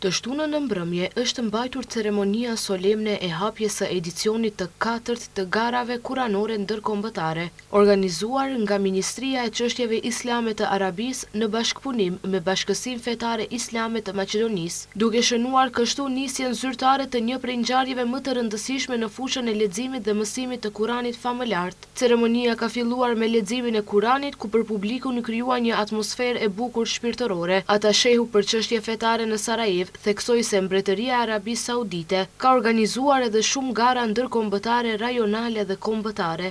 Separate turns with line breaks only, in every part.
Të shtunën në mbrëmje është mbajtur ceremonia solemne e hapjes së edicionit të 4 të garave kuranore ndërkombëtare, organizuar nga Ministria e Çështjeve Islame të Arabisë në bashkëpunim me Bashkësinë Fetare Islame të Maqedonisë, duke shënuar kështu nisjen zyrtare të një prej ngjarjeve më të rëndësishme në fushën e leximit dhe mësimit të Kuranit famëlart. Ceremonia ka filluar me leximin e Kuranit, ku për publikun krijua një atmosferë e bukur shpirtërore. Atashehu për çështje fetare në Sarajevo theksoi se Mbretëria e Arabisë Saudite ka organizuar edhe shumë gara ndërkombëtare rajonale dhe kombëtare.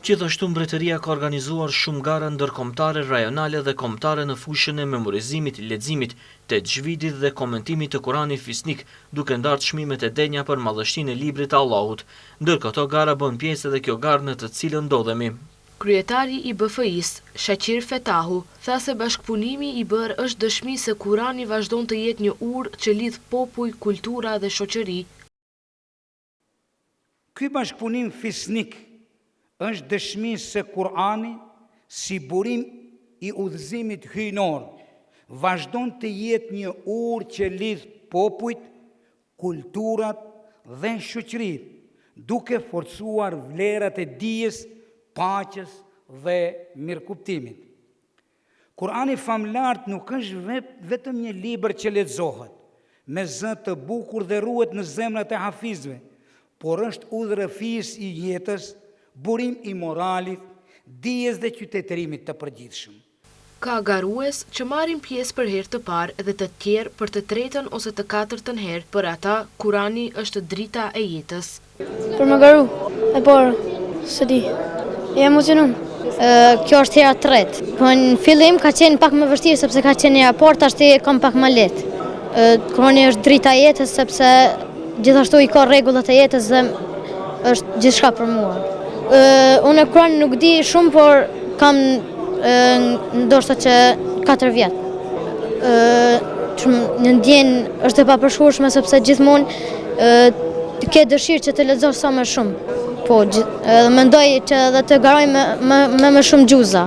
Gjithashtu Mbretëria ka organizuar shumë gara ndërkombëtare rajonale dhe kombëtare në fushën e memorizimit, leximit, texhvidit dhe komentimit të Kuranit fisnik, duke ndarë çmimet e denja për madhështinë e librit të Allahut. Ndër këto gara bën pjesë edhe kjo garë në të cilën ndodhemi.
Kryetari i BFI-s, Shaqir Fetahu, tha se bashkëpunimi i bërë është dëshmi se Kurani vazhdon të jetë një urë që lidh popull, kultura dhe shoqëri.
Ky bashkëpunim fisnik është dëshmi se Kurani, si burim i udhëzimit hyjnor, vazhdon të jetë një urë që lidh popujt, kulturat dhe shoqëritë, duke forcuar vlerat e dijes, paqes dhe mirëkuptimit. Kurani famëlart nuk është vetëm një libër që lexohet me zë të bukur dhe ruhet në zemrat e hafizëve, por është udhërëfis i jetës, burim i moralit, dijes dhe qytetërimit të përgjithshëm.
Ka garues që marrin pjesë për herë të parë dhe të tjerë për të tretën ose të katërtën herë. Për ata, Kurani është drita e jetës.
Për më garu, e por, së di. E emocionum. Kjo është hera tretë. Po në fillim ka qenë pak më vështirë sepse ka qenë hera, por tashti kam pak më lehtë. Kurani është drita e jetës sepse gjithashtu i ka rregullat e jetës dhe është gjithçka për mua. Unë Kurani nuk di shumë, por kam ndoshta që 4 vjet. Në ndjenjë është e papërshkueshme sepse gjithmonë ke dëshirë që të lexosh sa më shumë. Po, mendoj që dhe të garoj me shumë gjuza.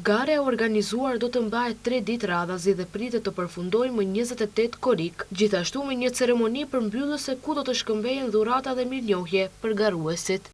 Gara e organizuar do të mbahet 3 ditë radhazi dhe pritet të përfundojë më 28 korrik, gjithashtu me një ceremoni përmbyllëse ku do të shkëmbehen dhurata dhe mirënjohje për garuesit.